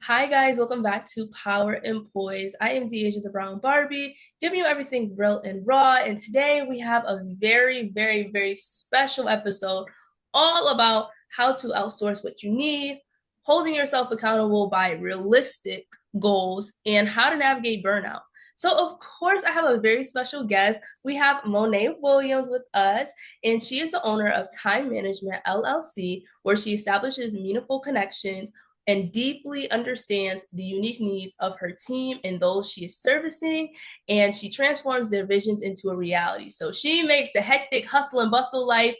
Hi guys, welcome back to Power Poised. I am Deja the Brown Barbie, giving you everything real and raw. And today we have a very special episode all about how to outsource what you need, holding yourself accountable by realistic goals, and how to navigate burnout. So, of course, I have a very special guest. We have Monee Williams with us, and she is the owner of Time Management LLC, where she establishes meaningful connections and deeply understands the unique needs of her team and those she is servicing, and she transforms their visions into a reality. So she makes the hectic hustle and bustle life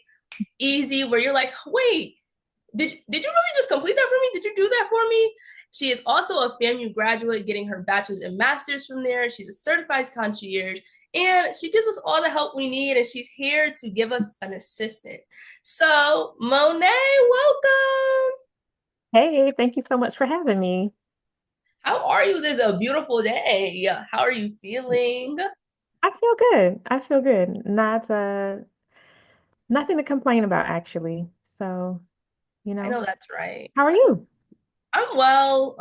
easy, where you're like, wait, did you really just complete that for me? Did you do that for me? She is also a FAMU graduate, getting her bachelor's and master's from there. She's a certified concierge, and she gives us all the help we need, and she's here to give us an assistant. So, Monee, welcome. Hey, thank you so much for having me. How are you? This is a beautiful day. How are you feeling? I feel good. I feel good. Nothing to complain about actually. So, you I know, know that's right. how are you? I'm well.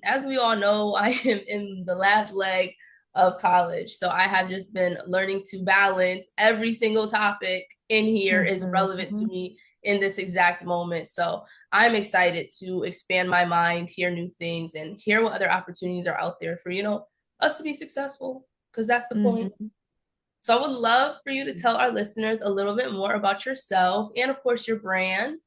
As we all know, I am in the last leg of college. So I have just been learning to balance every single topic in here is relevant to Mhm. me in this exact moment. So I'm excited to expand my mind, hear new things, and hear what other opportunities are out there for, us to be successful, because that's the point. Mhm. So I would love for you to tell our listeners a little bit more about yourself and, of course, your brand.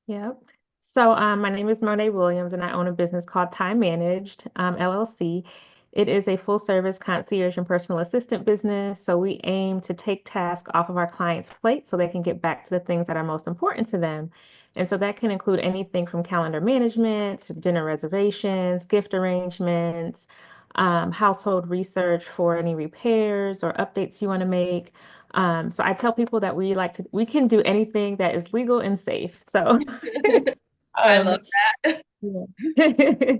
Yep. So, my name is Monee Williams, and I own a business called Time Managed LLC. It is a full service concierge and personal assistant business. So, we aim to take tasks off of our clients' plate so they can get back to the things that are most important to them. And so that can include anything from calendar management to dinner reservations, gift arrangements, household research for any repairs or updates you want to make. So I tell people that we can do anything that is legal and safe. So, I love um, that. yeah.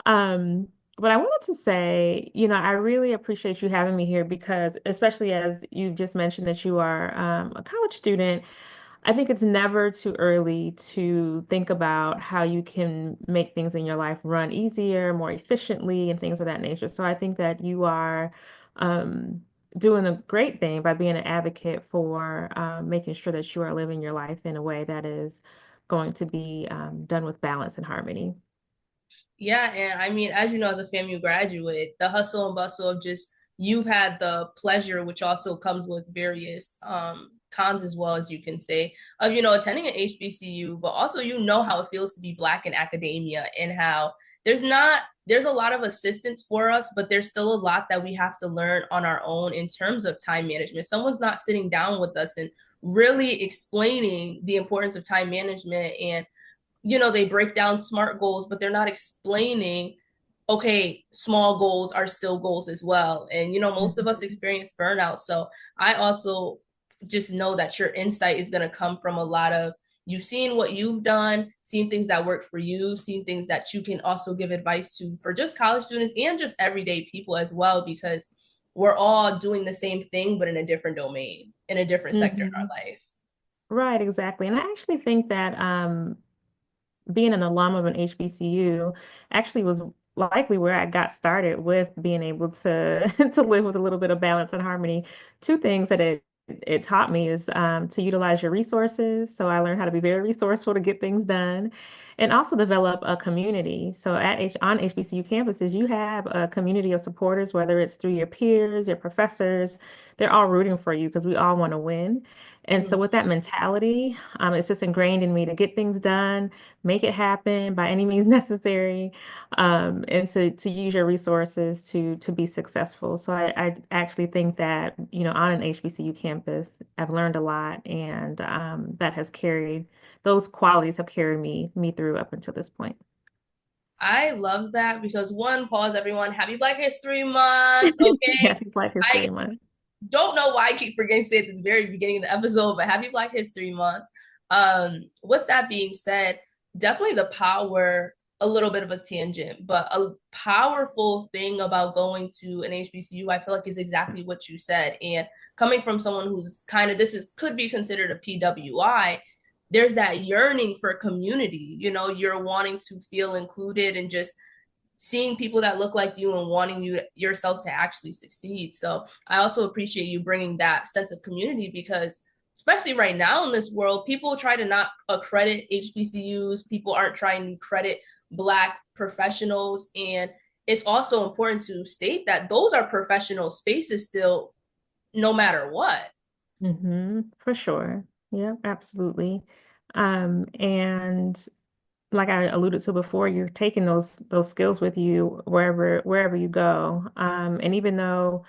Um, but I wanted to say, I really appreciate you having me here because, especially as you just mentioned that you are a college student, I think it's never too early to think about how you can make things in your life run easier, more efficiently, and things of that nature. So I think that you are um, doing a great thing by being an advocate for making sure that you are living your life in a way that is going to be done with balance and harmony. Yeah, and I mean, as you know, as a FAMU graduate, the hustle and bustle of just you've had the pleasure, which also comes with various cons as well, as you can say, of attending an HBCU, but also how it feels to be Black in academia, and how there's a lot of assistance for us, but there's still a lot that we have to learn on our own in terms of time management. Someone's not sitting down with us and really explaining the importance of time management, and they break down SMART goals, but they're not explaining, okay, small goals are still goals as well. And, most of us Mhm. experience burnout. So I also just know that your insight is going to come from a lot of you seeing what you've done, seeing things that work for you, seeing things that you can also give advice to for just college students and just everyday people as well, because we're all doing the same thing, but in a different domain, in a different sector in Mhm. our life. Right, exactly. And I actually think that being an alum of an HBCU actually was likely where I got started with being able to to live with a little bit of balance and harmony. Two things that it taught me is to utilize your resources. So I learned how to be very resourceful to get things done, and also develop a community. So on HBCU campuses, you have a community of supporters, whether it's through your peers, your professors. They're all rooting for you because we all want to win. And so with that mentality, it's just ingrained in me to get things done, make it happen by any means necessary, and to use your resources to be successful. So I actually think that, on an HBCU campus, I've learned a lot, and that has carried those qualities have carried me through up until this point. I love that because one, pause everyone, happy Black History Month. Okay. Happy Black I History Month. don't know why I keep forgetting to say it at the very beginning of the episode, but happy Black History Month. With that being said, definitely the power, a little bit of a tangent, but a powerful thing about going to an HBCU, I feel like, is exactly what you said. And coming from someone who's kind of, this is could be considered a PWI, there's that yearning for community. You know, you're wanting to feel included and just seeing people that look like you and wanting you yourself to actually succeed. So I also appreciate you bringing that sense of community, because especially right now in this world, people try to not accredit HBCUs. People aren't trying to credit Black professionals. And it's also important to state that those are professional spaces still, no matter what. For sure. Yeah, absolutely. And like I alluded to before, you're taking those skills with you wherever you go. And even though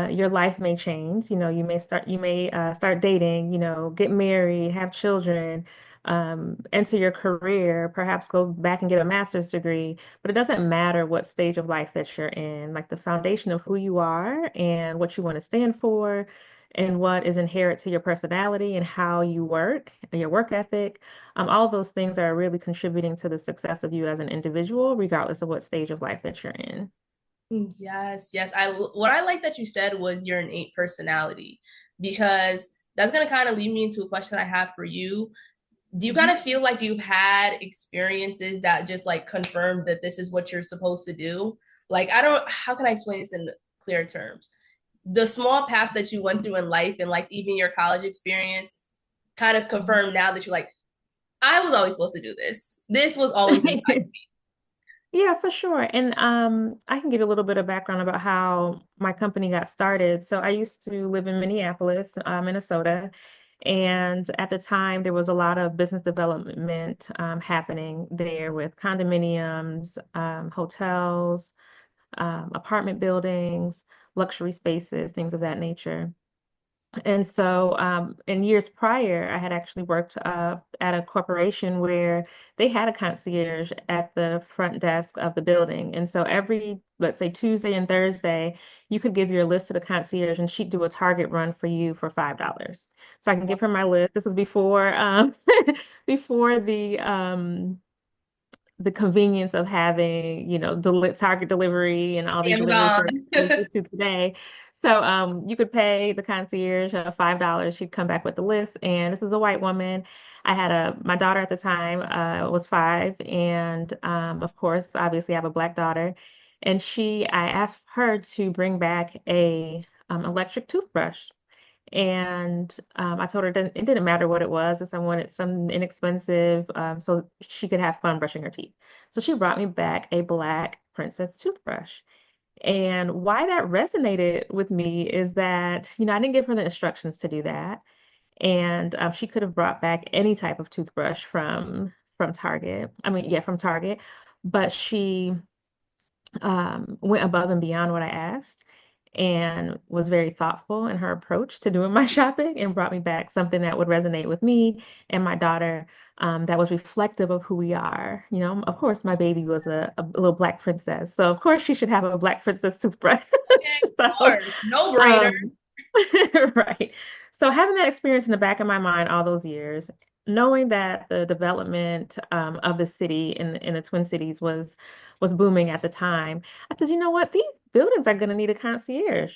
your life may change. You may start dating, get married, have children, enter your career, perhaps go back and get a master's degree. But it doesn't matter what stage of life that you're in. Like the foundation of who you are and what you want to stand for and what is inherent to your personality and how you work, your work ethic, all of those things are really contributing to the success of you as an individual, regardless of what stage of life that you're in. Yes, yes. What I like that you said was your innate personality, because that's gonna kind of lead me into a question I have for you. Do you kind Mhm. of feel like you've had experiences that just like confirmed that this is what you're supposed to do? Like, I don't, how can I explain this in clear terms? The small paths that you went through in life and like even your college experience kind of confirmed now that you're like, I was always supposed to do this. This was always inside. Yeah, for sure. And I can give you a little bit of background about how my company got started. So I used to live in Minneapolis, Minnesota, and at the time there was a lot of business development happening there with condominiums, hotels, apartment buildings, luxury spaces, things of that nature. And so, in years prior, I had actually worked at a corporation where they had a concierge at the front desk of the building. And so, every, let's say, Tuesday and Thursday, you could give your list to the concierge and she'd do a Target run for you for $5. So I can give her my list. This was before before the convenience of having, Target delivery and all these delivery Amazon. services we're used to today. So you could pay the concierge $5. She'd come back with the list, and this is a white woman. I had my daughter at the time was 5, and of course, obviously, I have a black daughter, and I asked her to bring back a electric toothbrush. And I told her it didn't matter what it was, if I wanted some inexpensive, so she could have fun brushing her teeth. So she brought me back a black princess toothbrush. And why that resonated with me is that, I didn't give her the instructions to do that. And she could have brought back any type of toothbrush from Target. I mean, yeah, from Target. But she went above and beyond what I asked and was very thoughtful in her approach to doing my shopping and brought me back something that would resonate with me and my daughter, that was reflective of who we are. Of course, my baby was a little black princess. So, of course, she should have a black princess toothbrush. Okay, of So, course. No brainer. um, right. So having that experience in the back of my mind all those years, knowing that the development of the city in the Twin Cities was booming at the time, I said, you know what? These buildings are going to need a concierge.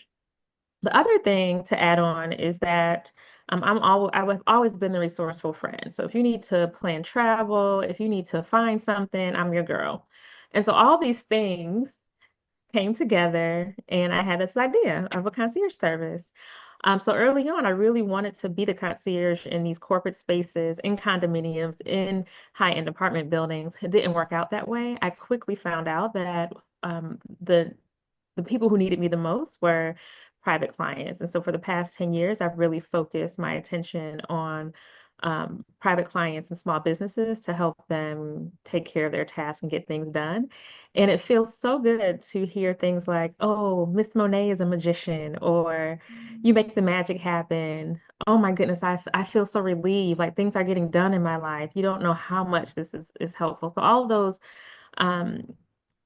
The other thing to add on is that I've always been the resourceful friend. So if you need to plan travel, if you need to find something, I'm your girl. And so all these things came together and I had this idea of a concierge service. So early on, I really wanted to be the concierge in these corporate spaces, in condominiums, in high-end apartment buildings. It didn't work out that way. I quickly found out that um, the the people who needed me the most were private clients. And so for the past 10 years, I've really focused my attention on private clients and small businesses to help them take care of their tasks and get things done. And it feels so good to hear things like, oh, Miss Monet is a magician, or you make the magic happen. Oh my goodness, I feel so relieved. Like things are getting done in my life. You don't know how much this is helpful. So all of those um,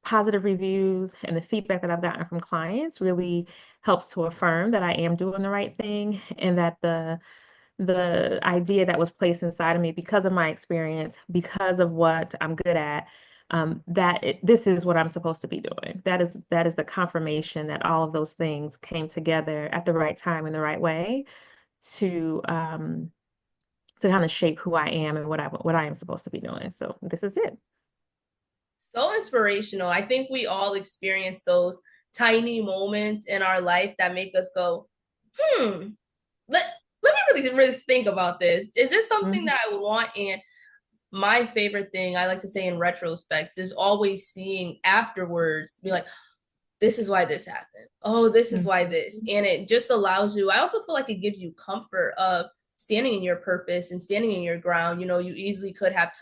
positive reviews and the feedback that I've gotten from clients really helps to affirm that I am doing the right thing and that the idea that was placed inside of me because of my experience, because of what I'm good at, this is what I'm supposed to be doing. That is the confirmation that all of those things came together at the right time in the right way to to kind of shape who I am and what I am supposed to be doing. So this is it. So inspirational. I think we all experience those tiny moments in our life that make us go, hmm, let, let me really think about this. Is this something Mhm. that I would want? And my favorite thing I like to say in retrospect is always seeing afterwards, be like, this is why this happened. Oh, this is why Mhm. this. And it just allows you, I also feel like it gives you comfort of standing in your purpose and standing in your ground. You know, you easily could have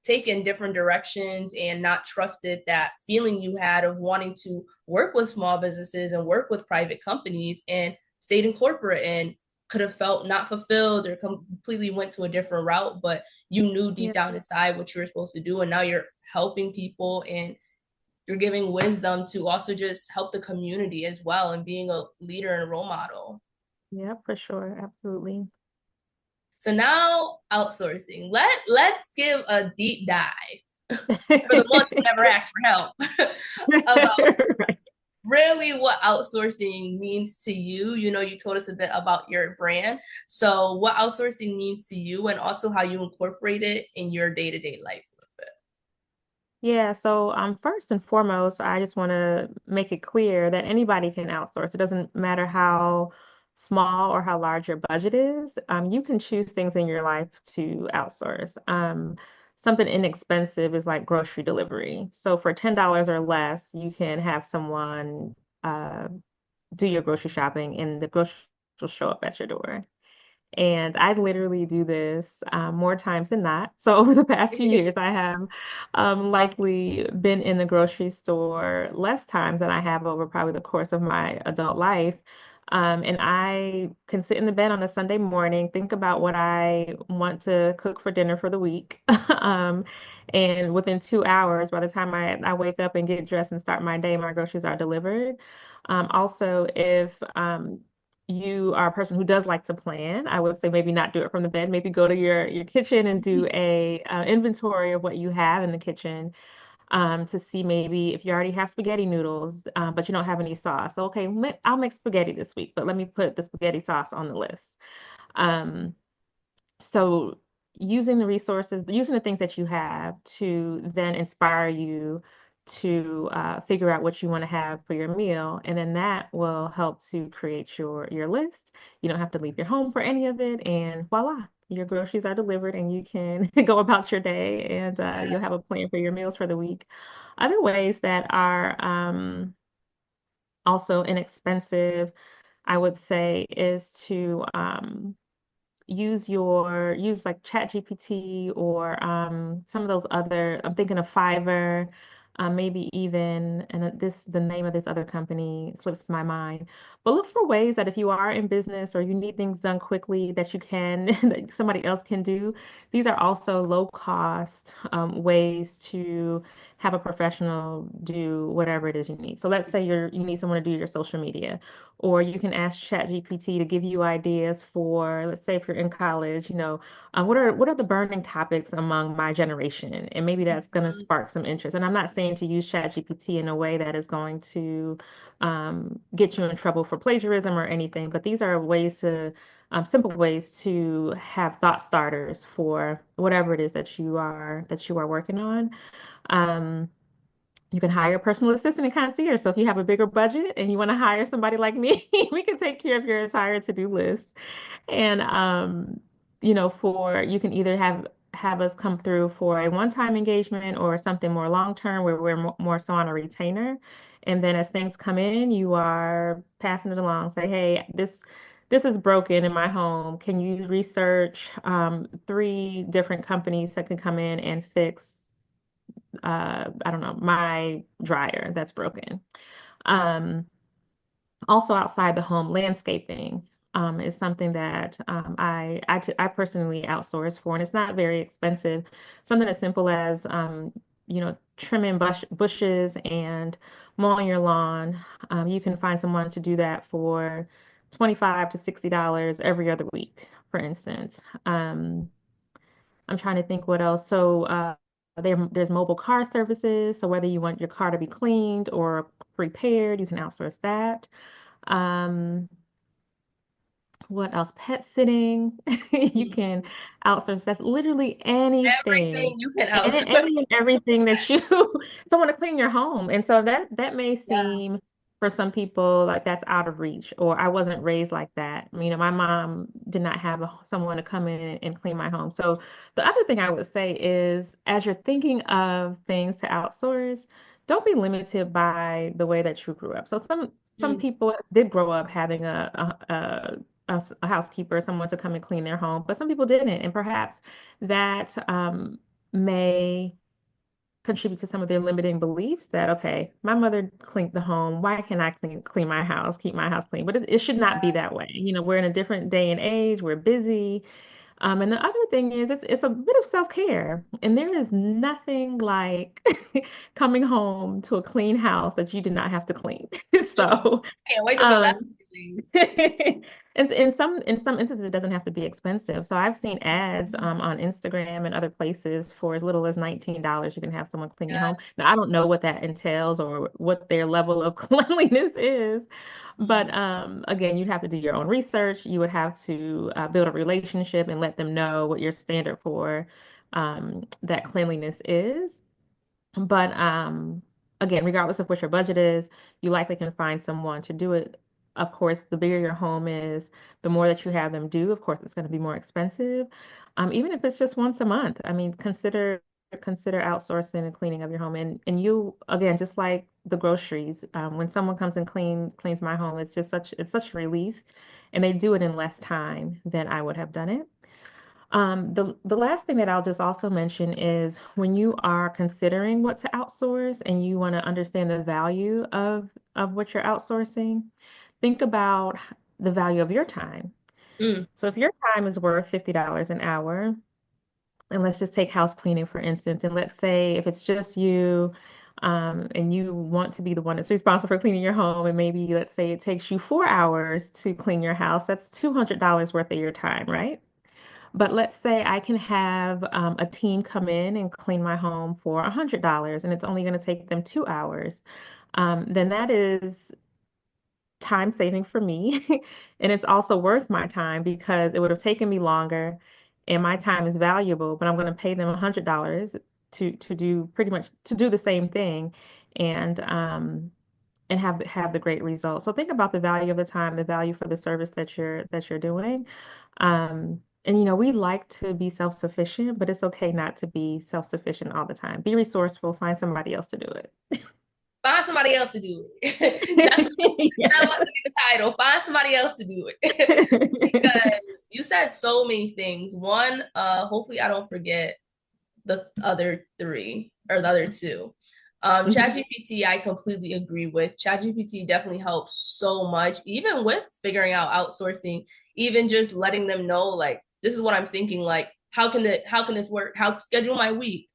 taken different directions and not trusted that feeling you had of wanting to work with small businesses and work with private companies and stayed in corporate and could have felt not fulfilled or completely went to a different route, but you knew deep Yeah. down inside what you were supposed to do. And now you're helping people and you're giving wisdom to also just help the community as well and being a leader and a role model. Yeah, for sure. Absolutely. So now outsourcing. Let's give a deep dive for the ones who never asked for help about Right. really what outsourcing means to you. You know, you told us a bit about your brand. So what outsourcing means to you and also how you incorporate it in your day-to-day life a little bit. Yeah, so first and foremost, I just want to make it clear that anybody can outsource. It doesn't matter how small or how large your budget is. You can choose things in your life to outsource. Something inexpensive is like grocery delivery. So for $10 or less, you can have someone uh, do your grocery shopping and the groceries will show up at your door. And I literally do this more times than not. So over the past few years, I have likely been in the grocery store less times than I have over probably the course of my adult life. And I can sit in the bed on a Sunday morning, think about what I want to cook for dinner for the week. And within 2 hours, by the time I wake up and get dressed and start my day, my groceries are delivered. Also, if you are a person who does like to plan, I would say maybe not do it from the bed. Maybe go to your kitchen and do a inventory of what you have in the kitchen to see maybe if you already have spaghetti noodles, but you don't have any sauce. So, okay, I'll make spaghetti this week, but let me put the spaghetti sauce on the list. Um, so using the resources, using the things that you have to then inspire you to figure out what you want to have for your meal, and then that will help to create your list. You don't have to leave your home for any of it, and voila, your groceries are delivered, and you can go about your day, and you'll have a plan for your meals for the week. Other ways that are also inexpensive, I would say, is to use like ChatGPT or some of those other, I'm thinking of Fiverr, maybe even, and the name of this other company slips my mind. But look for ways that if you are in business or you need things done quickly that you can, that somebody else can do. These are also low cost ways to have a professional do whatever it is you need. So let's say you need someone to do your social media, or you can ask ChatGPT to give you ideas for, let's say if you're in college, what are the burning topics among my generation? And maybe that's going to spark some interest. And I'm not saying to use ChatGPT in a way that is going to get you in trouble for plagiarism or anything, but these are ways to simple ways to have thought starters for whatever it is that you are working on. Um, you can hire a personal assistant and concierge. So if you have a bigger budget and you want to hire somebody like me, we can take care of your entire to-do list. And for you can either have us come through for a one-time engagement or something more long-term where we're more so on a retainer. And then as things come in, you are passing it along. Say, hey, this is broken in my home. Can you research three different companies that can come in and fix I don't know, my dryer that's broken. Um, Also outside the home, landscaping is something that I personally outsource for, and it's not very expensive. Something as simple as trimming bushes and mowing your lawn. You can find someone to do that for $25 to $60 every other week, for instance. I'm trying to think what else. So there's mobile car services. So whether you want your car to be cleaned or repaired, you can outsource that. Um, what else? Pet sitting. You Mhm. can outsource. That's literally anything. Everything you can Any, outsource. any and everything that you someone to clean your home. And so that may Yeah. seem for some people like that's out of reach, or I wasn't raised like that. You know, my mom did not have someone to come in and clean my home. So the other thing I would say is as you're thinking of things to outsource, don't be limited by the way that you grew up. So some Mm. people did grow up having a housekeeper, someone to come and clean their home, but some people didn't. And perhaps that may contribute to some of their limiting beliefs that, okay, my mother cleaned the home. Why can't I clean my house, keep my house clean? But it should not be that way. You know, we're in a different day and age. We're busy. And the other thing is it's a bit of self-care. And there is nothing like coming home to a clean house that you did not have to clean. Mm. So, Can't wait to feel that um, feeling. in some instances, it doesn't have to be expensive. So I've seen ads on Instagram and other places for as little as $19. You can have someone clean your Yeah. home. Now I don't know what that entails or what their level of cleanliness is, Mm. but again, you'd have to do your own research. You would have to build a relationship and let them know what your standard for that cleanliness is. But again, regardless of what your budget is, you likely can find someone to do it. Of course, the bigger your home is, the more that you have them do, of course, it's going to be more expensive. Even if it's just once a month. I mean, consider outsourcing and cleaning of your home. And you, again, just like the groceries, when someone comes and cleans my home, it's such a relief. And they do it in less time than I would have done it. The last thing that I'll just also mention is when you are considering what to outsource and you want to understand the value of what you're outsourcing, think about the value of your time. Mm. So if your time is worth $50 an hour, and let's just take house cleaning for instance, and let's say if it's just you, and you want to be the one that's responsible for cleaning your home, and maybe let's say it takes you 4 hours to clean your house, that's $200 worth of your time, right? But let's say I can have a team come in and clean my home for $100 and it's only going to take them 2 hours. Then that is time saving for me. And it's also worth my time because it would have taken me longer and my time is valuable, but I'm going to pay them $100 to do pretty much to do the same thing and have the great results. So think about the value of the time, the value for the service that you're doing. And we like to be self-sufficient, but it's okay not to be self-sufficient all the time. Be resourceful, find somebody else to do Find somebody else to do it. it. That Yeah. wants to be the title. Find somebody else to do it. Because you said so many things. One, hopefully I don't forget the other three or the other two. Mhm. ChatGPT, I completely agree with. ChatGPT definitely helps so much, even with figuring out outsourcing, even just letting them know, like, this is what I'm thinking, like, how can this work? How schedule my week?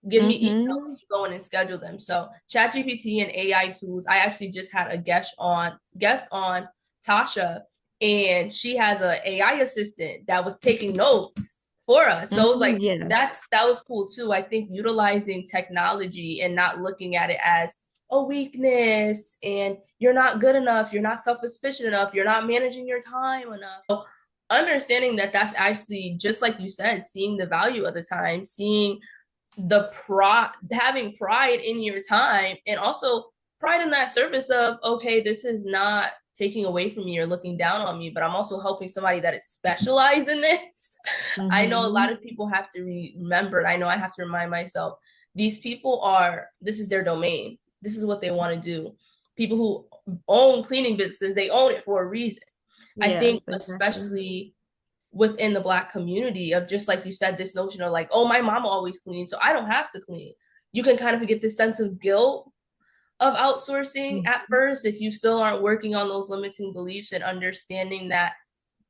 Give me emails and Mhm. you go in and schedule them. So ChatGPT and AI tools. I actually just had a guest on Tasha, and she has a AI assistant that was taking notes for us. So it was like Yeah. that was cool too. I think utilizing technology and not looking at it as a weakness and you're not good enough, you're not self-sufficient enough, you're not managing your time enough. So understanding that that's actually just like you said, seeing the value of the time, seeing the pride, having pride in your time, and also pride in that service of, okay, this is not taking away from me or looking down on me, but I'm also helping somebody that is specialized in this. I know a lot Mhm. of people have to remember, and I know I have to remind myself, these people are, this is their domain. This is what they want to do. People who own cleaning businesses, they own it for a reason. I Yes, think, exactly. especially within the Black community, of just like you said, this notion of like, oh, my mom always cleans, so I don't have to clean. You can kind of get this sense of guilt of outsourcing at Mhm. first if you still aren't working on those limiting beliefs, and understanding that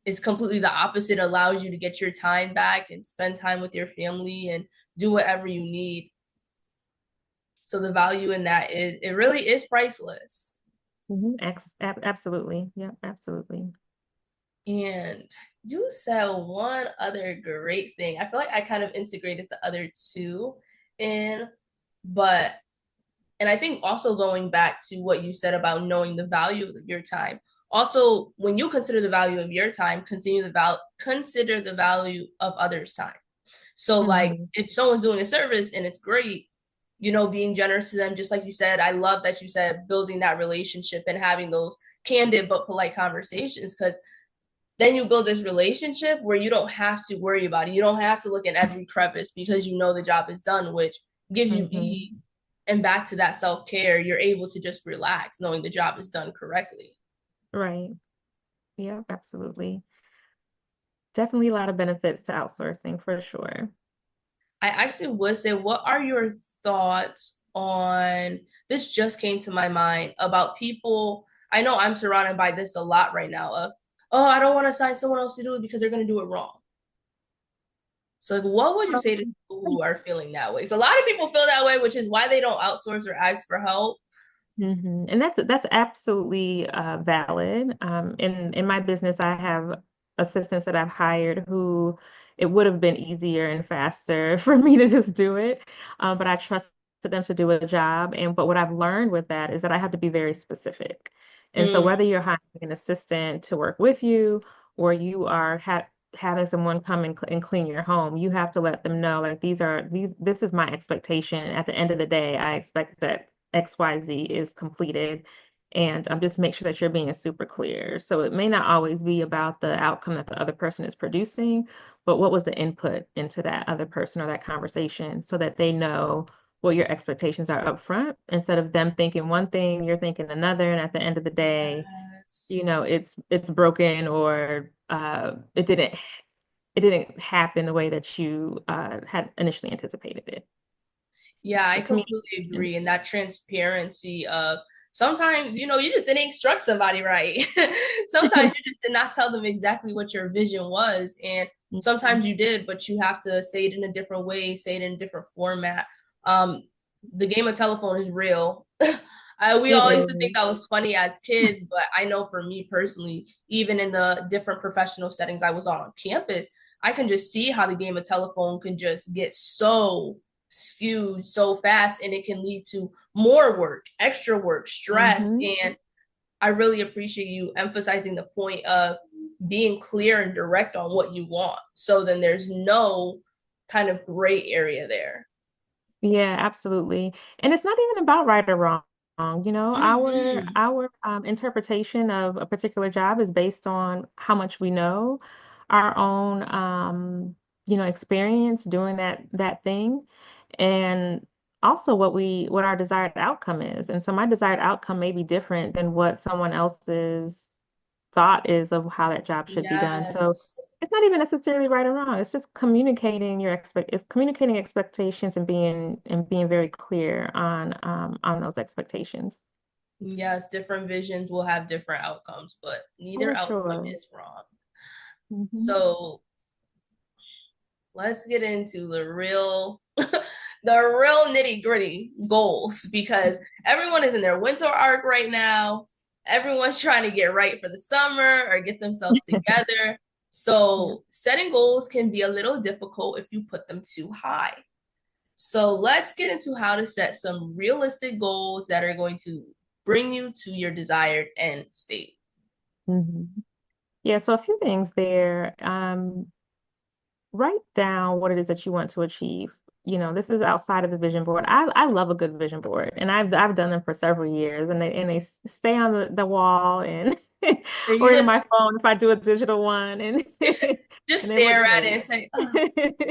it's completely the opposite, allows you to get your time back and spend time with your family and do whatever you need. So the value in that is, it really is priceless. Mhm. Absolutely. Yeah, absolutely. And you said one other great thing. I feel like I kind of integrated the other two. in. But and I think also going back to what you said about knowing the value of your time. Also, when you consider the value of your time, consider the value of others' time. So like Hmm. if someone's doing a service and it's great, being generous to them, just like you said, I love that you said building that relationship and having those candid but polite conversations because then you build this relationship where you don't have to worry about it. You don't have to look at every crevice because you know the job is done, which gives you Hmm. ease. And back to that self care, you're able to just relax knowing the job is done correctly. Right. Yeah, absolutely. Definitely a lot of benefits to outsourcing for sure. I actually would say, what are your thoughts on this? Just came to my mind about people. I know I'm surrounded by this a lot right now of, oh, I don't want to assign someone else to do it because they're going to do it wrong. So, like, what would you say to people who are feeling that way? So, a lot of people feel that way, which is why they don't outsource or ask for help. And that's absolutely valid. In my business, I have assistants that I've hired who it would have been easier and faster for me to just do it, but I trusted them to do a job. And but what I've learned with that is that I have to be very specific. And so Mm, whether you're hiring an assistant to work with you or you are having someone come and clean your home, you have to let them know like this is my expectation. At the end of the day, I expect that XYZ is completed. And just make sure that you're being super clear. So it may not always be about the outcome that the other person is producing, but what was the input into that other person or that conversation so that they know what your expectations are up front instead of them thinking one thing, you're thinking another. And at the end of the day, yes. it's broken or it didn't happen the way that you had initially anticipated it. Yeah, I So completely communication. agree. And that transparency of sometimes, you just didn't instruct somebody right. Sometimes you just did not tell them exactly what your vision was. And sometimes you did, but you have to say it in a different way, say it in a different format. Um, the game of telephone is real. We It all used to think is. that was funny as kids, but I know for me personally, even in the different professional settings I was on campus, I can just see how the game of telephone can just get so skewed so fast and it can lead to more work, extra work, stress. Hmm. And I really appreciate you emphasizing the point of being clear and direct on what you want. So then there's no kind of gray area there. Yeah, absolutely. And it's not even about right or wrong. Our Mm-hmm. our interpretation of a particular job is based on how much we know, our own experience doing that thing, and also what our desired outcome is. And so my desired outcome may be different than what someone else's thought is of how that job should be done. So Yes. it's not even necessarily right or wrong. It's just it's communicating expectations and being very clear on those expectations. Yes, different visions will have different outcomes, but neither For outcome sure. is wrong. Hmm. So let's get into the real nitty gritty goals because everyone is in their winter arc right now. Everyone's trying to get right for the summer or get themselves together. Yeah. So setting goals can be a little difficult if you put them too high. So let's get into how to set some realistic goals that are going to bring you to your desired end state. Hmm. Yeah, so a few things there. Write down what it is that you want to achieve. This is outside of the vision board. I love a good vision board, and I've done them for several years, and they stay on the wall and So you or in my phone if I do a digital one, and just and they look stare at it great. and say, oh,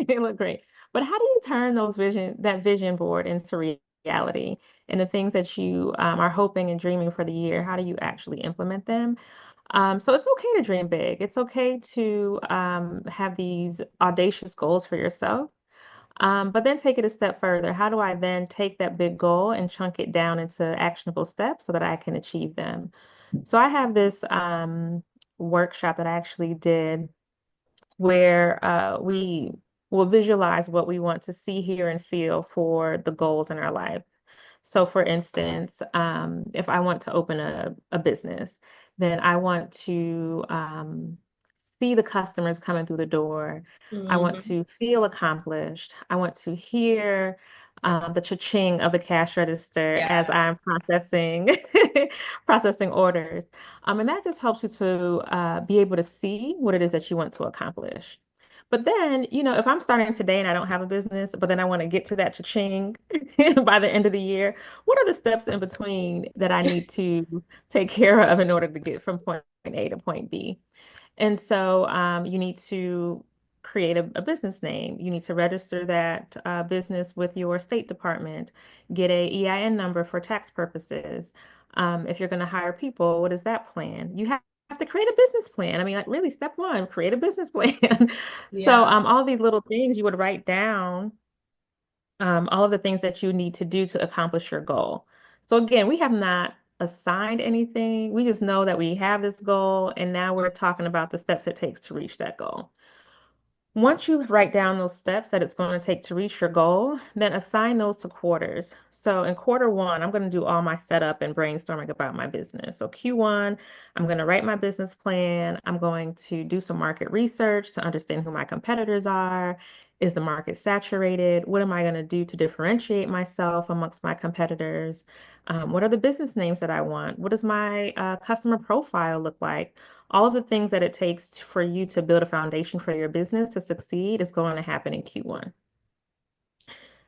They look great. But how do you turn that vision board into reality? And the things that you are hoping and dreaming for the year, how do you actually implement them? So it's okay to dream big. It's okay to have these audacious goals for yourself, but then take it a step further. How do I then take that big goal and chunk it down into actionable steps so that I can achieve them? So I have this workshop that I actually did where we will visualize what we want to see, hear, and feel for the goals in our life. So, for instance, if I want to open a business, then I want to see the customers coming through the door. I want mhm. to feel accomplished. I want to hear the cha-ching of the cash register as Yeah. I'm processing processing orders. And that just helps you to be able to see what it is that you want to accomplish. But then, if I'm starting today and I don't have a business, but then I want to get to that cha-ching by the end of the year, what are the steps in between that I need to take care of in order to get from point A to point B? And so you need to create a business name. You need to register that business with your state department, get a EIN number for tax purposes. If you're going to hire people, what is that plan? You have to create a business plan. I mean, like really, step one, create a business plan. So Yeah. all these little things you would write down, all of the things that you need to do to accomplish your goal. So again, we have not assigned anything. We just know that we have this goal, and now we're talking about the steps it takes to reach that goal. Once you write down those steps that it's going to take to reach your goal, then assign those to quarters. So in quarter one, I'm going to do all my setup and brainstorming about my business. So Q1, I'm going to write my business plan. I'm going to do some market research to understand who my competitors are. Is the market saturated? What am I going to do to differentiate myself amongst my competitors? What are the business names that I want? What does my customer profile look like? All of the things that it takes for you to build a foundation for your business to succeed is going to happen in Q1.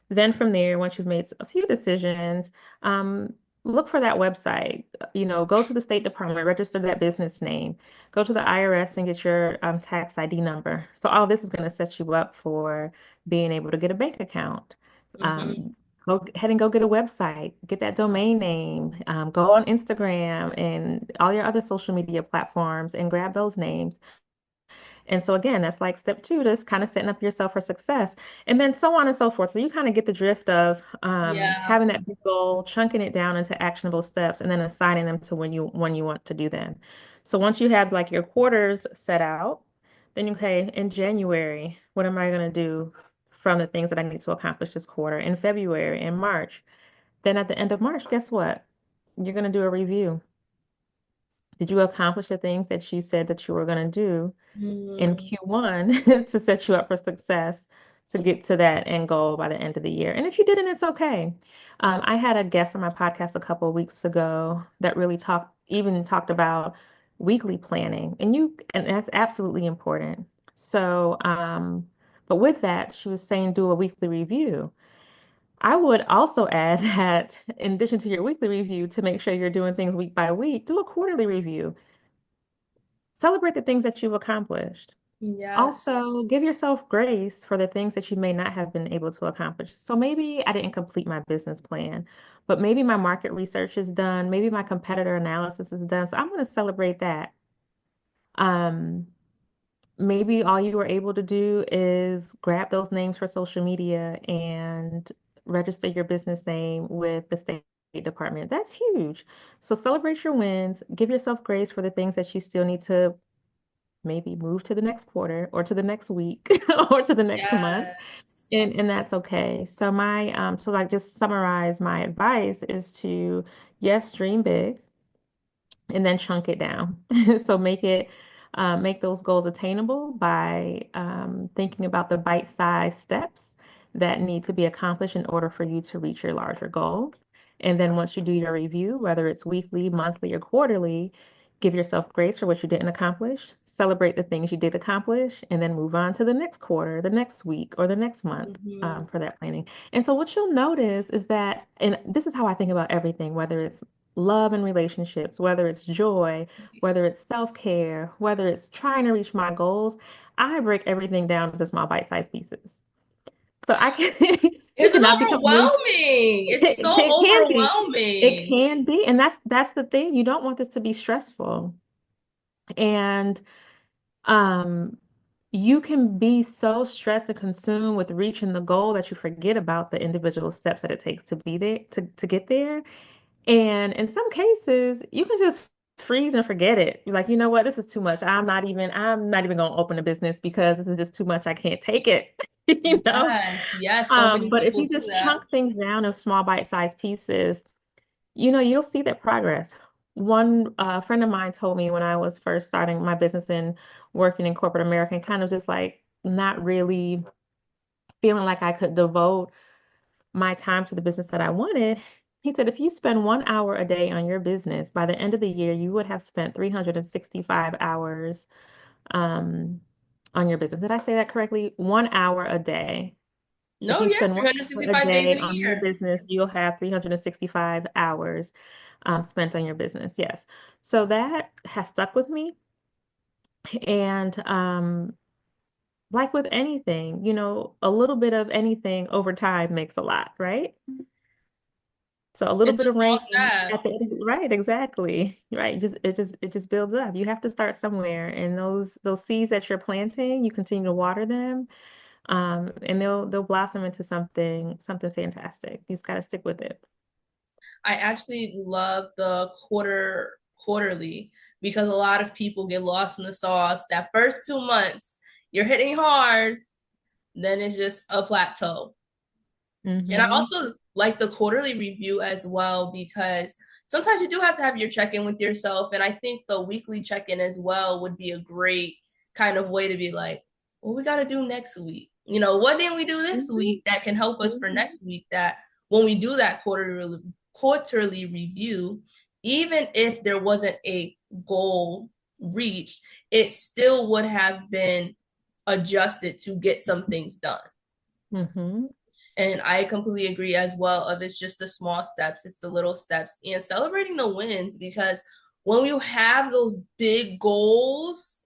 Then from there, once you've made a few decisions, um, look for that website. Go to the State Department, register that business name, go to the IRS and get your tax ID number. So all this is going to set you up for being able to get a bank account. Hmm. Um, Go ahead and go get a website, get that domain name, go on Instagram and all your other social media platforms and grab those names. And so again, that's like step two, just kind of setting up yourself for success, and then so on and so forth. So you kind of get the drift of Yeah. having that big goal, chunking it down into actionable steps, and then assigning them to when you want to do them. So once you have like your quarters set out, then okay, in January, what am I going to do from the things that I need to accomplish this quarter? In February, in March, then at the end of March, guess what? You're going to do a review. Did you accomplish the things that you said that you were going to do in Mm. Q1 to set you up for success to get to that end goal by the end of the year? And if you didn't, it's okay. I had a guest on my podcast a couple of weeks ago that really talked about weekly planning, and that's absolutely important. So, but with that, she was saying do a weekly review. I would also add that in addition to your weekly review, to make sure you're doing things week by week, do a quarterly review. Celebrate the things that you've accomplished. Yes. Also, give yourself grace for the things that you may not have been able to accomplish. So maybe I didn't complete my business plan, but maybe my market research is done. Maybe my competitor analysis is done. So I'm going to celebrate that. Um, Maybe all you were able to do is grab those names for social media and register your business name with the State Department. That's huge. So celebrate your wins. Give yourself grace for the things that you still need to maybe move to the next quarter or to the next week or to the next month. Yes. And that's okay. So so like just summarize my advice is to, yes, dream big and then chunk it down. So make those goals attainable by thinking about the bite-sized steps that need to be accomplished in order for you to reach your larger goal. And then once you do your review, whether it's weekly, monthly, or quarterly, give yourself grace for what you didn't accomplish, celebrate the things you did accomplish, and then move on to the next quarter, the next week, or the next month Hmm. for that planning. And so what you'll notice is that, and this is how I think about everything, whether it's love and relationships, whether it's joy, whether it's self-care, whether it's trying to reach my goals, I break everything down into small bite-sized pieces. So I can you This is cannot become overwhelming. It's so it can be. It overwhelming. can be. And that's the thing. You don't want this to be stressful. And um you can be so stressed and consumed with reaching the goal that you forget about the individual steps that it takes to be there to get there. And in some cases, you can just freeze and forget it. You're like, you know what, this is too much. I'm not even gonna open a business because this is just too much. I can't take it. You know? Yes, yes. So many But if people you do just that. chunk things down in small bite-sized pieces, you'll see that progress. One friend of mine told me when I was first starting my business and working in corporate America, and kind of just like not really feeling like I could devote my time to the business that I wanted, he said, if you spend 1 hour a day on your business, by the end of the year, you would have spent 365 hours on your business. Did I say that correctly? 1 hour a day. If No, you yeah, spend 1 hour a 365 days day in a on your year. business, you'll have 365 hours spent on your business. Yes. So that has stuck with me. And like with anything, a little bit of anything over time makes a lot, right? So a little It's bit the of small rain at the steps. end, right? Exactly. Right. It just builds up. You have to start somewhere, and those seeds that you're planting, you continue to water them, and they'll blossom into something fantastic. You just got to stick with it. I actually love the quarterly because a lot of people get lost in the sauce. That first 2 months, you're hitting hard, then it's just a plateau. And I Mm-hmm. also like the quarterly review as well because sometimes you do have to have your check-in with yourself. And I think the weekly check-in as well would be a great kind of way to be like, what we got to do next week? What didn't we do this Mm-hmm. week that can help us for Mm-hmm. next week? That when we do that quarterly review, even if there wasn't a goal reached, it still would have been adjusted to get some things done. Mm-hmm. And I completely agree as well of it's just the small steps, it's the little steps and celebrating the wins because when you have those big goals,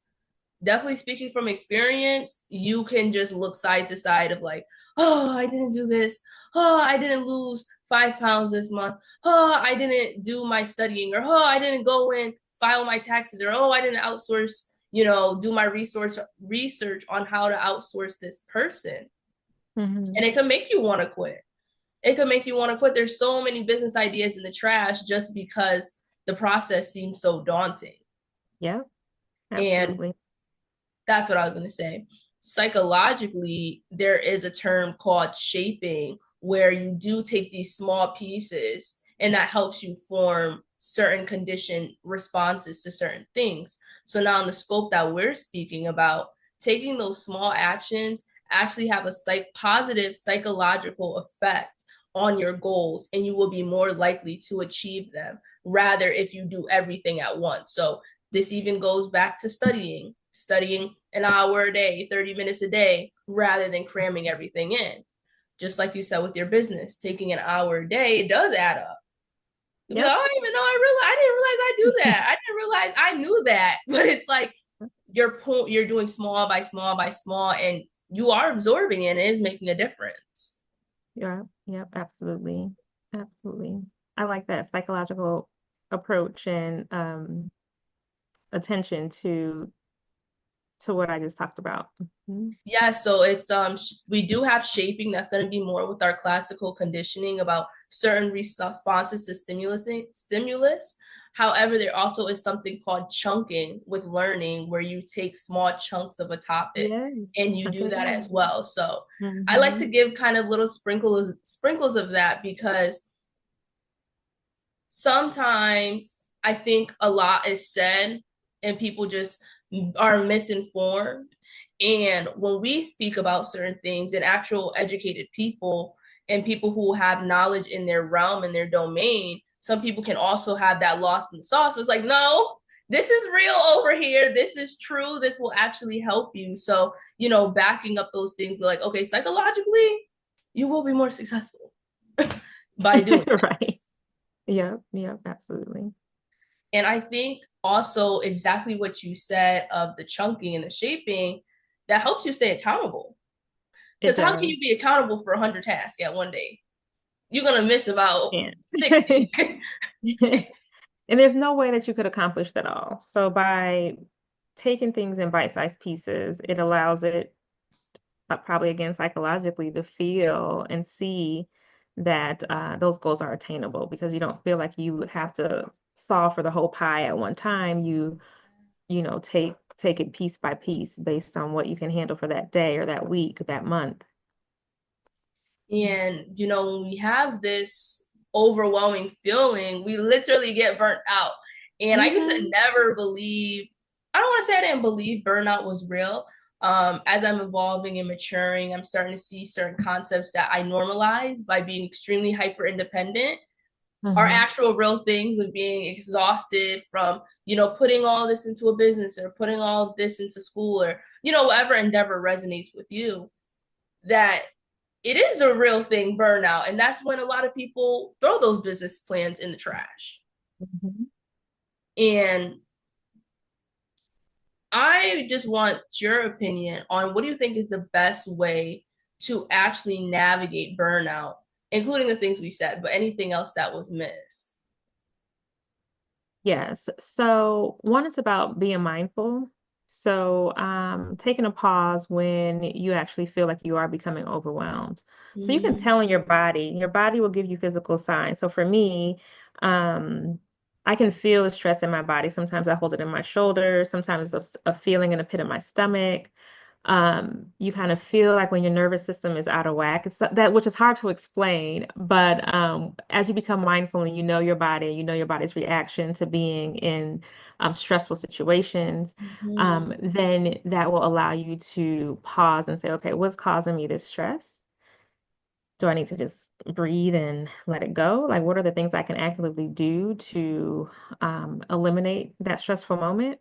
definitely speaking from experience, you can just look side to side of like, oh, I didn't do this. Oh, I didn't lose 5 pounds this month. Oh, I didn't do my studying, or oh, I didn't go and file my taxes, or oh, I didn't outsource, do my research on how to outsource this person. Mm-hmm. And it can make you want to quit. It could make you want to quit. There's so many business ideas in the trash just because the process seems so daunting. Yeah, And absolutely. that's what I was going to say. Psychologically, there is a term called shaping where you do take these small pieces and that helps you form certain condition responses to certain things. So now in the scope that we're speaking about, taking those small actions actually have a positive psychological effect on your goals and you will be more likely to achieve them rather if you do everything at once. So this even goes back to studying an hour a day, 30 minutes a day, rather than cramming everything in. Just like you said with your business, taking an hour a day, it does add up. You'll be like, Yep. oh, I didn't even know I didn't realize I do that. I didn't realize I knew that. But it's like you're doing small by small by small and you are absorbing it and it is making a difference. Yeah, yep, absolutely. Absolutely. I like that psychological approach and attention to what I just talked about. Mhm. Yeah, so it's we do have shaping that's going to be more with our classical conditioning about certain responses to stimulus. However, there also is something called chunking with learning where you take small chunks of a topic Yes, and you chunk it do that away. as well. So I like to Mm-hmm. give kind of little sprinkles of that because sometimes I think a lot is said and people just are misinformed. And when we speak about certain things and actual educated people and people who have knowledge in their realm and their domain, some people can also have that lost in the sauce. So it's like, no, this is real over here. This is true. This will actually help you. So, backing up those things, like, okay, psychologically, you will be more successful by doing Right. this. Yep, yep, absolutely. And I think also exactly what you said of the chunking and the shaping that helps you stay accountable. It Because how can does. you be accountable for 100 tasks at one day? You're going to miss about And 60. and there's no way that you could accomplish that all. So by taking things in bite-sized pieces, it allows it probably again psychologically to feel and see that those goals are attainable because you don't feel like you have to solve for the whole pie at one time. You take it piece by piece based on what you can handle for that day or that week, that month. And, when we have this overwhelming feeling, we literally get burnt out. And I used to Mm-hmm. never believe, I don't want to say I didn't believe burnout was real, As I'm evolving and maturing, I'm starting to see certain concepts that I normalize by being extremely hyper independent are Hmm. actual real things of being exhausted from, putting all this into a business or putting all of this into school or, whatever endeavor resonates with you, that it is a real thing, burnout. And that's when a lot of people throw those business plans in the trash. Hmm. And I just want your opinion on what do you think is the best way to actually navigate burnout, including the things we said, but anything else that was missed? Yes. So one is about being mindful. So taking a pause when you actually feel like you are becoming overwhelmed. So you can Mm-hmm. tell in your body will give you physical signs. So for me, um, I can feel the stress in my body. Sometimes I hold it in my shoulders. Sometimes it's a feeling in the pit of my stomach. You kind of feel like when your nervous system is out of whack. It's that which is hard to explain, but as you become mindful and you know your body, you know your body's reaction to being in stressful situations, Mm-hmm. then that will allow you to pause and say, okay, what's causing me this stress? Do I need to just breathe and let it go? Like, what are the things I can actively do to eliminate that stressful moment?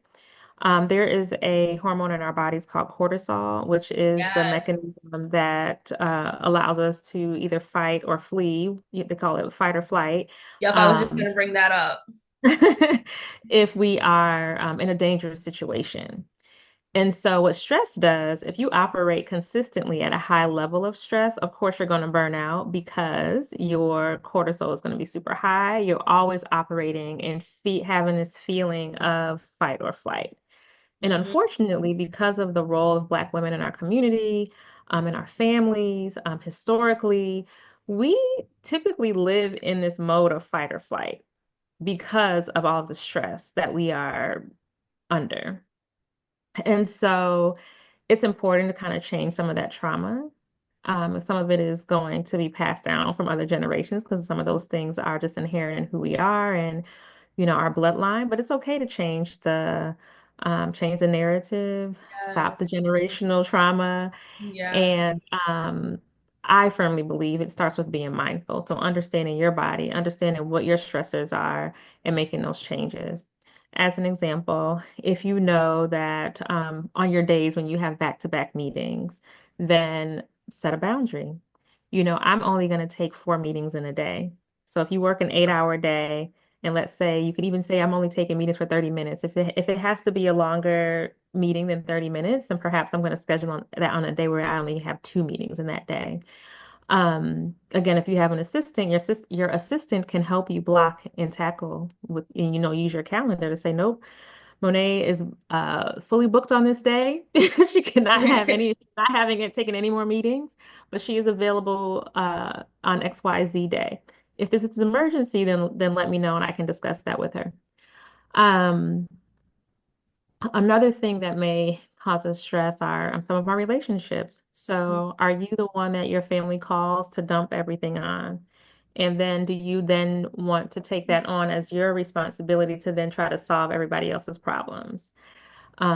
There is a hormone in our bodies called cortisol, which is the Yes. mechanism that allows us to either fight or flee. They call it fight or flight. Yep, I was just Um, gonna bring that up. if we are in a dangerous situation. And so, what stress does, if you operate consistently at a high level of stress, of course, you're going to burn out because your cortisol is going to be super high. You're always operating and having this feeling of fight or flight. And Mm-hmm. unfortunately, because of the role of Black women in our community, in our families, historically, we typically live in this mode of fight or flight because of all the stress that we are under. And so it's important to kind of change some of that trauma. Some of it is going to be passed down from other generations because some of those things are just inherent in who we are and, our bloodline. But it's okay to change the narrative, stop the Yes. generational trauma, Yeah. and I firmly believe it starts with being mindful. So understanding your body, understanding what your stressors are, and making those changes. As an example, if you know that on your days when you have back-to-back meetings, then set a boundary. I'm only going to take 4 meetings in a day. So if you work an 8-hour day, and let's say you could even say I'm only taking meetings for 30 minutes. If it has to be a longer meeting than 30 minutes, then perhaps I'm going to schedule that on a day where I only have 2 meetings in that day. Again, if you have an assistant, your assistant can help you block and tackle and, use your calendar to say, nope, Monee is fully booked on this day. She cannot have not having it taken any more meetings, but she is available on XYZ day. If this is an emergency, then let me know and I can discuss that with her. Um, Another thing that may cause us stress are some of our relationships. So, are you the one that your family calls to dump everything on? And then do you then want to take that on as your responsibility to then try to solve everybody else's problems?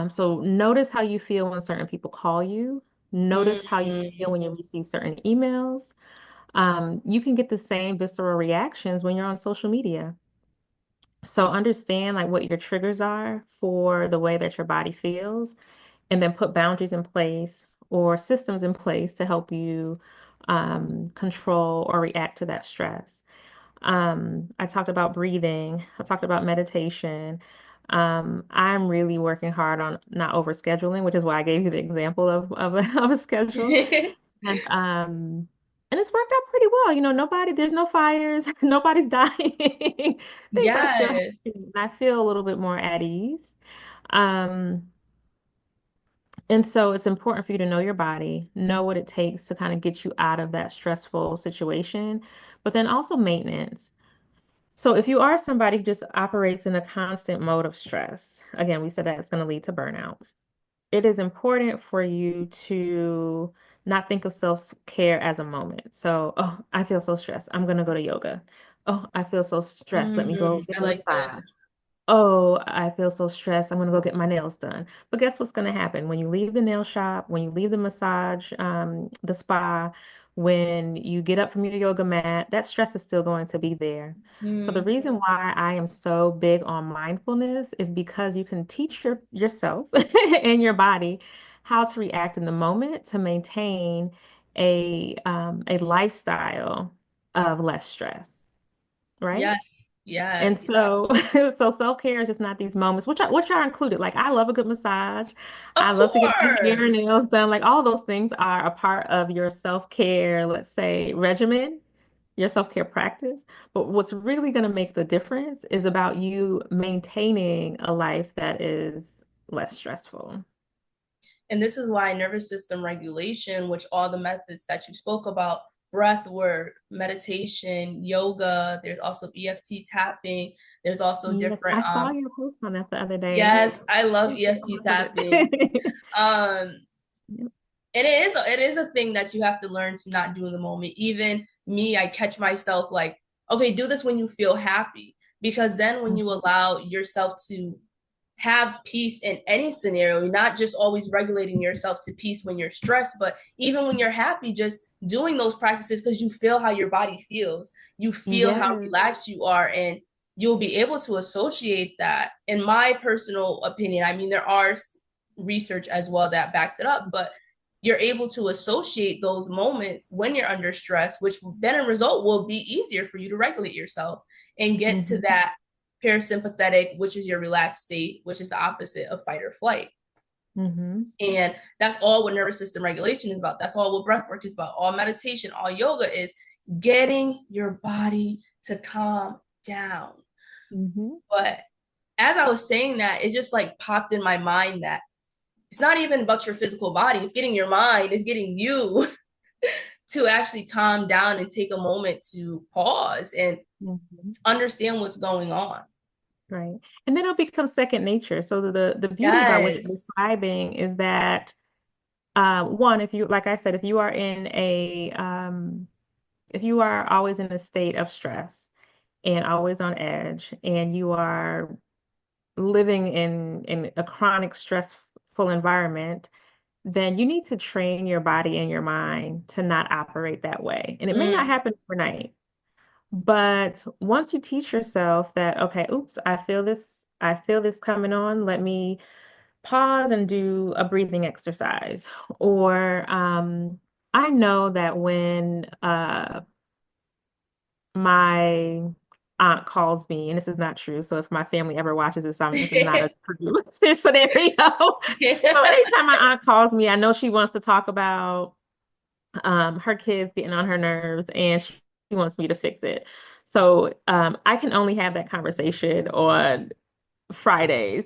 So notice how you feel when certain people call you. Notice how you feel Mm. when you receive certain emails. You can get the same visceral reactions when you're on social media. So understand like what your triggers are for the way that your body feels, and then put boundaries in place or systems in place to help you control or react to that stress. I talked about breathing. I talked about meditation. I'm really working hard on not overscheduling, which is why I gave you the example of a schedule. And it's worked out pretty well. There's no fires, nobody's dying. Things are still Yes. happening, and I feel a little bit more at ease. Um, and so it's important for you to know your body, know what it takes to kind of get you out of that stressful situation, but then also maintenance. So if you are somebody who just operates in a constant mode of stress, again, we said that it's going to lead to burnout. It is important for you to not think of self-care as a moment. So, oh, I feel so stressed. I'm going to go to yoga. Oh, I feel so stressed. Let me go get I a like massage. this. oh, I feel so stressed. I'm going to go get my nails done. But guess what's going to happen when you leave the nail shop, when you leave the massage, the spa, when you get up from your yoga mat, that stress is still going to be there. So the Mm, reason why I am so big on mindfulness is because you can teach yourself and your body how to react in the moment to maintain a lifestyle of less stress, right? yes, And yes. so, so self-care is just not these moments, which are included. Like I love a good massage. I Of love to get my hair and course. nails done. Like all those things are a part of your self-care, let's say, regimen, your self-care practice. But what's really going to make the difference is about you maintaining a life that is less stressful. And this is why nervous system regulation, which all the methods that you spoke about, breath work, meditation, yoga, there's also EFT tapping, there's also Yes, different I saw your post on that the other day. yes, I love I EFT love tapping. it. Um Yep. it is a thing that you have to learn to not do in the moment. Even me, I catch myself like, okay, do this when you feel happy. Because then when you Mhm. allow yourself to have peace in any scenario, you're not just always regulating yourself to peace when you're stressed, but even when you're happy, just doing those practices because you feel how your body feels. You feel how Yes. relaxed you are, and you'll be able to associate that. In my personal opinion, I mean, there are research as well that backs it up, but you're able to associate those moments when you're under stress, which then in result will be easier for you to regulate yourself and get to Hmm. that parasympathetic, which is your relaxed state, which is the opposite of fight or flight. Hmm. And that's all what nervous system regulation is about. That's all what breath work is about. All meditation, all yoga is getting your body to calm down. Hmm. But as I was saying that, it just like popped in my mind that it's not even about your physical body, it's getting your mind, it's getting you to actually calm down and take a moment to pause and Hmm. understand what's going on. Right. And then it'll become second nature. So the beauty about what you're Yes. describing is that one, if you, like I said, if you are always in a state of stress and always on edge, and you are living in a chronic stressful environment, then you need to train your body and your mind to not operate that way. And it may not Mm, happen overnight. But once you teach yourself that, okay, oops, I feel this coming on, let me pause and do a breathing exercise. Or I know that when my aunt calls me, and this is not true, so if my family ever watches this is not a true scenario. So anytime my aunt calls me, I know she wants to talk about her kids getting on her nerves and she wants me to fix it. So I can only have that conversation on Fridays,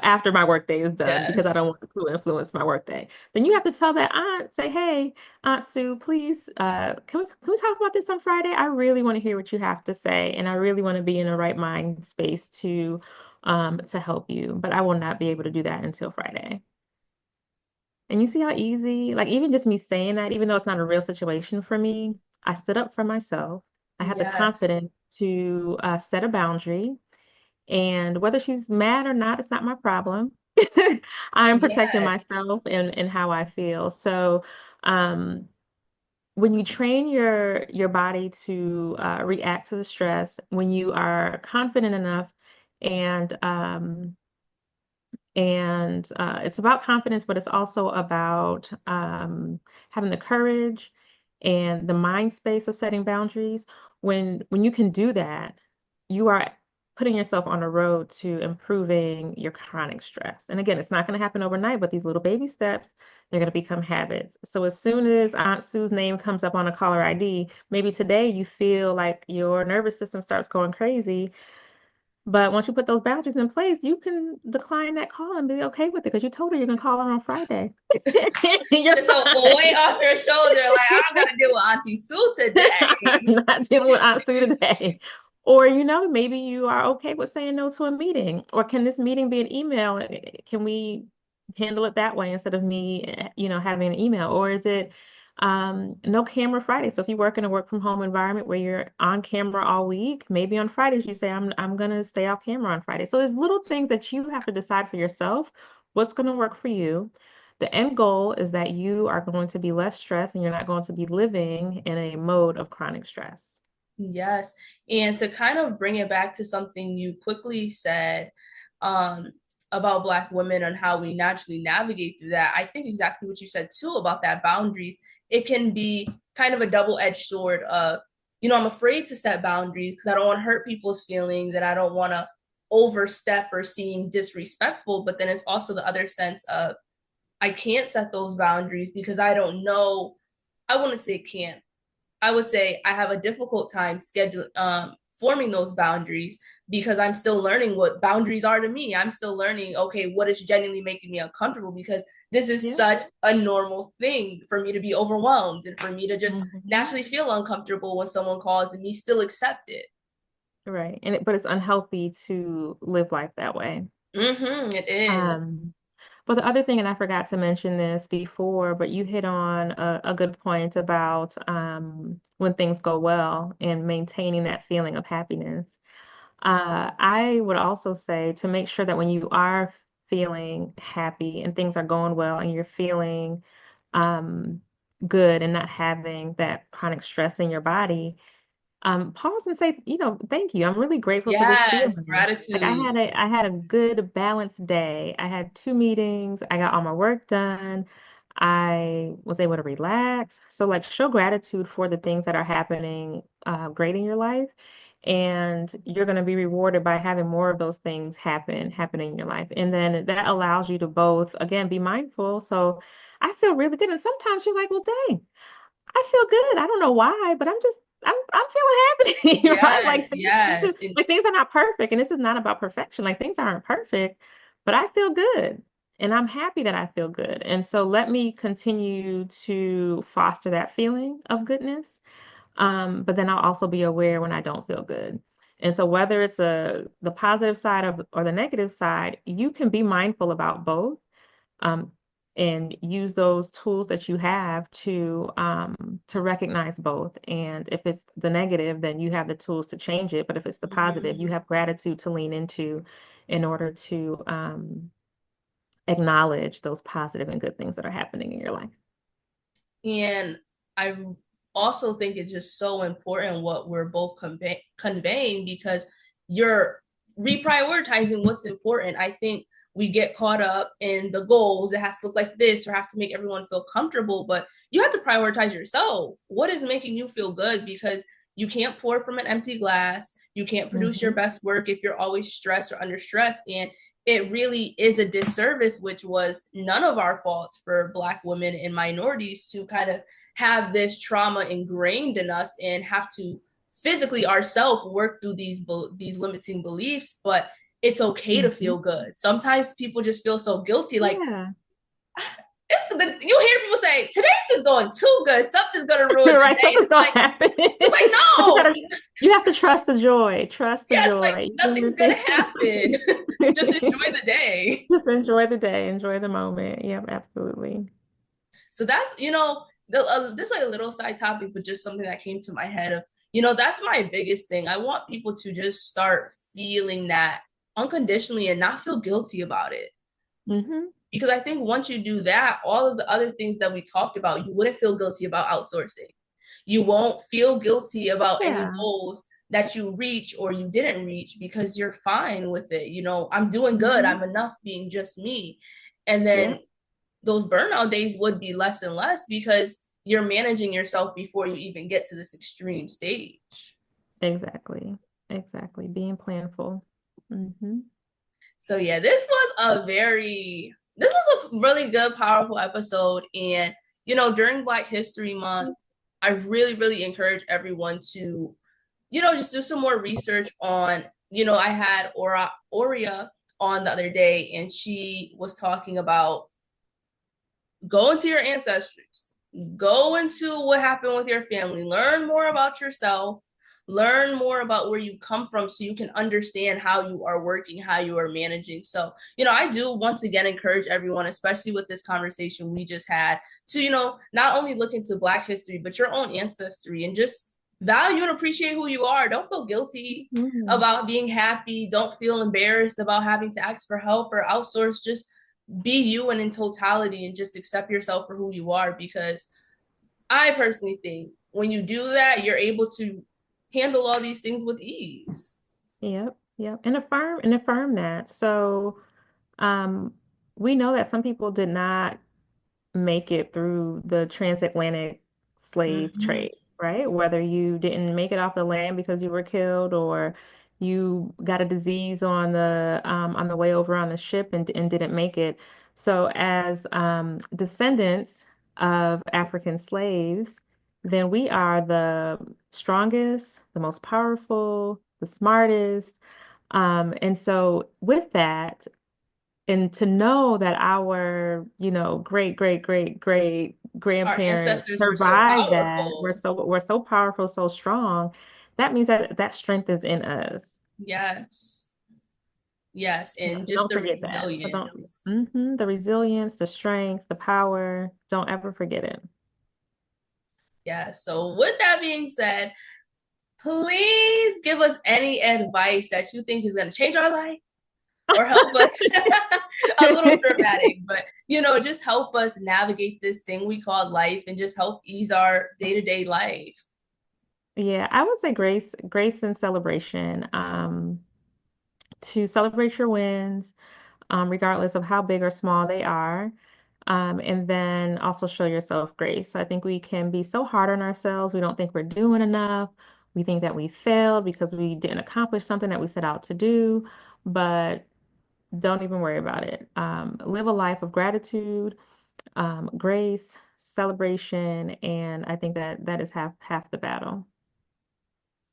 after my workday is done because I yes. don't want it to influence my workday. Then you have to tell that aunt, say, hey, Aunt Sue, please, can we talk about this on Friday? I really want to hear what you have to say, and I really want to be in the right mind space to help you, but I will not be able to do that until Friday. And you see how easy, like even just me saying that, even though it's not a real situation for me, I stood up for myself. I had the Yes. confidence to set a boundary. And whether she's mad or not, it's not my problem. I'm protecting Yes. myself and how I feel. So um, when you train your body to react to the stress, when you are confident enough and it's about confidence, but it's also about having the courage and the mind space of setting boundaries. When you can do that, you are putting yourself on a road to improving your chronic stress. And again, it's not going to happen overnight, but these little baby steps, they're going to become habits. So as soon as Aunt Sue's name comes up on a caller ID, maybe today you feel like your nervous system starts going crazy, but once you put those boundaries in place, you can decline that call and be okay with it because you told her you're gonna call her on Friday. You're Just a weight fine. off your shoulder. Like, I don't got to deal with Auntie Sue I'm today. not dealing with Aunt Sue today. Or, maybe you are okay with saying no to a meeting. Or can this meeting be an email? Can we handle it that way instead of me, having an email? Or is it No camera Friday. So if you work in a work from home environment where you're on camera all week, maybe on Fridays you say, I'm gonna stay off camera on Friday. So there's little things that you have to decide for yourself what's gonna work for you. The end goal is that you are going to be less stressed and you're not going to be living in a mode of chronic stress. Yes. And to kind of bring it back to something you quickly said um, about Black women and how we naturally navigate through that, I think exactly what you said too about that boundaries. It can be kind of a double-edged sword of, I'm afraid to set boundaries because I don't want to hurt people's feelings and I don't want to overstep or seem disrespectful. But then it's also the other sense of I can't set those boundaries because I don't know. I wouldn't say can't. I would say I have a difficult time forming those boundaries because I'm still learning what boundaries are to me. I'm still learning, okay, what is genuinely making me uncomfortable because this is Yeah. such a normal thing for me to be overwhelmed and for me to just Hmm. naturally feel uncomfortable when someone calls and me still accept it. Right. But it's unhealthy to live life that way. It is. Um, But the other thing, and I forgot to mention this before, but you hit on a good point about when things go well and maintaining that feeling of happiness. I would also say to make sure that when you are feeling happy and things are going well and you're feeling um, good and not having that chronic stress in your body, pause and say, thank you. I'm really grateful for this Yes, feeling. Like gratitude. I had a good balanced day. I had two meetings. I got all my work done. I was able to relax. So like show gratitude for the things that are happening great in your life. And you're going to be rewarded by having more of those things happen in your life. And then that allows you to both, again, be mindful. So I feel really good. And sometimes you're like, well, dang. I feel good. I don't know why, but I'm feeling happy, right? Yes, yes. And Like things are not perfect, and this is not about perfection. Like things aren't perfect, but I feel good, and I'm happy that I feel good. And so let me continue to foster that feeling of goodness. But then I'll also be aware when I don't feel good. And so whether it's the positive side of or the negative side, you can be mindful about both um, and use those tools that you have to recognize both. And if it's the negative, then you have the tools to change it. But if it's the positive, you mhm. have gratitude to lean into in order to acknowledge those positive and good things that are happening in your life. And I also think it's just so important what we're both conveying because you're reprioritizing what's important. I think we get caught up in the goals. It has to look like this or have to make everyone feel comfortable, but you have to prioritize yourself. What is making you feel good? Because you can't pour from an empty glass. You can't produce your Hmm. best work if you're always stressed or under stress. And it really is a disservice, which was none of our faults for Black women and minorities to kind of have this trauma ingrained in us and have to physically ourselves work through these limiting beliefs. But it's okay to Hmm. feel good. Sometimes people just feel so guilty, like Yeah. you hear people say today's just going too good, something's gonna ruin the Right. day, and Something's gonna happen. it's like But no, you have to trust the joy. Trust the yes, like joy. Even nothing's the gonna things. happen. Just enjoy the day. Just enjoy the day, enjoy the moment. Yep, absolutely. So that's, this is like a little side topic, but just something that came to my head of, that's my biggest thing. I want people to just start feeling that unconditionally and not feel guilty about it. Hmm. Because I think once you do that, all of the other things that we talked about, you wouldn't feel guilty about outsourcing. You won't feel guilty about any Yeah. goals that you reach or you didn't reach because you're fine with it. I'm doing good. Hmm. I'm enough being just me. And Yeah, then those burnout days would be less and less because you're managing yourself before you even get to this extreme stage. exactly. Exactly. Being planful. Hmm. So yeah, this was a really good, powerful episode. And during Black History Month, I really, really encourage everyone to, just do some more research on, I had Aurea on the other day, and she was talking about go into your ancestors, go into what happened with your family, learn more about yourself, learn more about where you come from so you can understand how you are working, how you are managing. So, I do once again encourage everyone, especially with this conversation we just had, to, not only look into Black history, but your own ancestry and just value and appreciate who you are. Don't feel guilty Mhm. about being happy. Don't feel embarrassed about having to ask for help or outsource. Just be you and in totality and just accept yourself for who you are, because I personally think when you do that, you're able to handle all these things with ease. Yep, yep. And affirm that. So um we know that some people did not make it through the transatlantic slave Mm-hmm. trade, right? Whether you didn't make it off the land because you were killed or you got a disease on the way over on the ship and didn't make it. So as descendants of African slaves, then we are the strongest, the most powerful, the smartest. And so with that, and to know that our, great, great, great, great Our grandparents ancestors were so survived that, powerful. we're so powerful, so strong, that means that that strength is in us. Yes. Yes. Yeah, And so just don't the forget that. So don't, resilience. the resilience, the strength, the power, don't ever forget it. Yes. So, with that being said, please give us any advice that you think is going to change our life or help us. A little dramatic, but just help us navigate this thing we call life and just help ease our day-to-day life. Yeah, I would say grace and celebration. To celebrate your wins, regardless of how big or small they are. And then also show yourself grace. I think we can be so hard on ourselves. We don't think we're doing enough. We think that we failed because we didn't accomplish something that we set out to do, but don't even worry about it. Live a life of gratitude, grace, celebration, and I think that that is half the battle.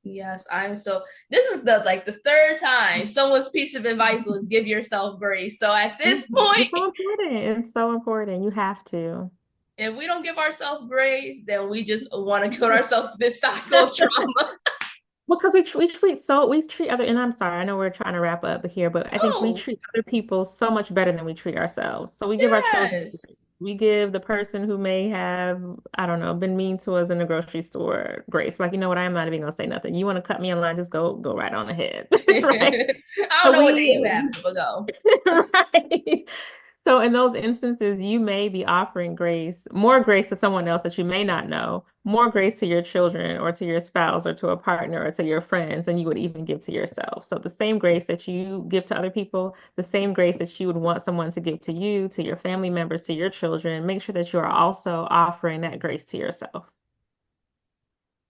Yes, I'm so this is the third time someone's piece of advice was give yourself grace. So at this point, It's so important. It's so important. You have to. if we don't give ourselves grace, then we just want to put ourselves to this cycle of trauma. Because we treat other, and I'm sorry, I know we're trying to wrap up here, but I think we Oh, treat other people so much better than we treat ourselves. So we give our children yes. grace. We give the person who may have, I don't know, been mean to us in the grocery store grace. Like, you know what, I'm not even gonna say nothing. You want to cut me in line, just go right on ahead. Right? I don't So know what day we you have, but go. right. So in those instances, you may be offering grace, more grace to someone else that you may not know, more grace to your children or to your spouse or to a partner or to your friends than you would even give to yourself. So the same grace that you give to other people, the same grace that you would want someone to give to you, to your family members, to your children, make sure that you are also offering that grace to yourself.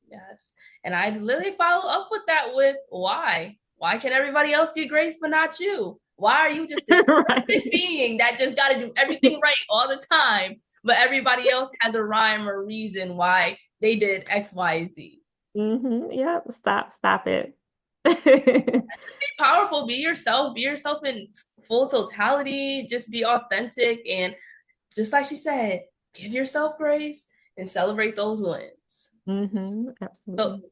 Yes. And I literally follow up with that with why? Why can everybody else get grace but not you? Why are you just this perfect Right. being that just got to do everything right all the time, but everybody else has a rhyme or reason why they did X, Y, Z? Yeah, stop it. Be powerful, be yourself in full totality, just be authentic. And just like she said, give yourself grace and celebrate those wins. So, Absolutely.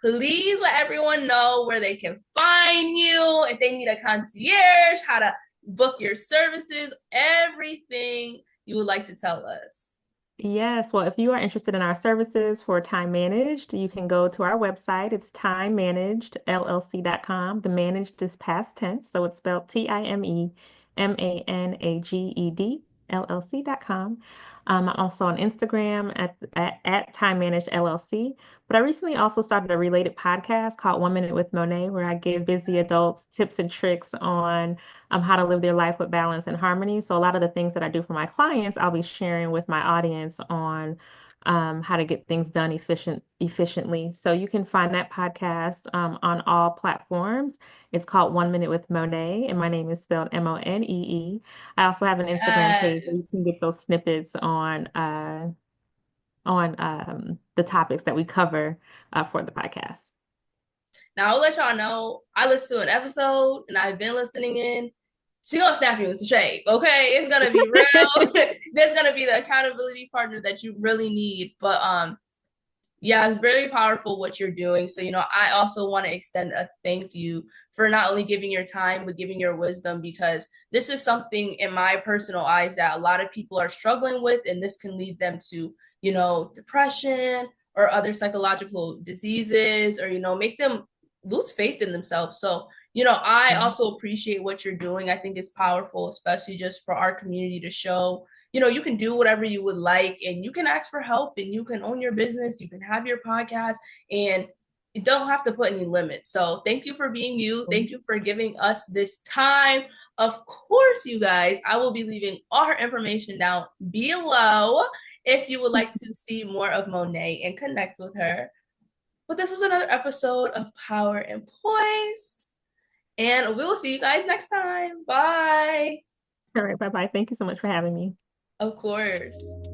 please let everyone know where they can find you, if they need a concierge, how to book your services, everything you would like to tell us. Yes, well, if you are interested in our services for time managed, you can go to our website. It's timemanagedllc.com. The managed is past tense, so it's spelled TIMEMANAGED LLC.com. I'm also on Instagram at Time Managed LLC. But I recently also started a related podcast called 1 Minute with Moneé, where I give busy adults tips and tricks on how to live their life with balance and harmony. So a lot of the things that I do for my clients, I'll be sharing with my audience on how to get things done efficiently. So you can find that podcast on all platforms. It's called 1 Minute with Moneé, and my name is spelled Monee. I also have an Instagram page where you can Yes. get those snippets on the topics that we cover for the podcast. Now I'll let y'all know I listened to an episode and I've been listening in. She gonna snap you with some shade, okay? It's gonna be real. There's gonna be the accountability partner that you really need. But Yeah, it's very powerful what you're doing. So, I also want to extend a thank you for not only giving your time, but giving your wisdom, because this is something in my personal eyes that a lot of people are struggling with, and this can lead them to, depression or other psychological diseases, or, make them lose faith in themselves. So, I Mhm. also appreciate what you're doing. I think it's powerful, especially just for our community to show you can do whatever you would like, and you can ask for help, and you can own your business, you can have your podcast, and you don't have to put any limits. So thank you for being you. Thank you for giving us this time. Of course, you guys, I will be leaving all her information down below if you would like to see more of Monee and connect with her. But this was another episode of Power and Poised, and we will see you guys next time. Bye. All right, bye bye. Thank you so much for having me. Of course.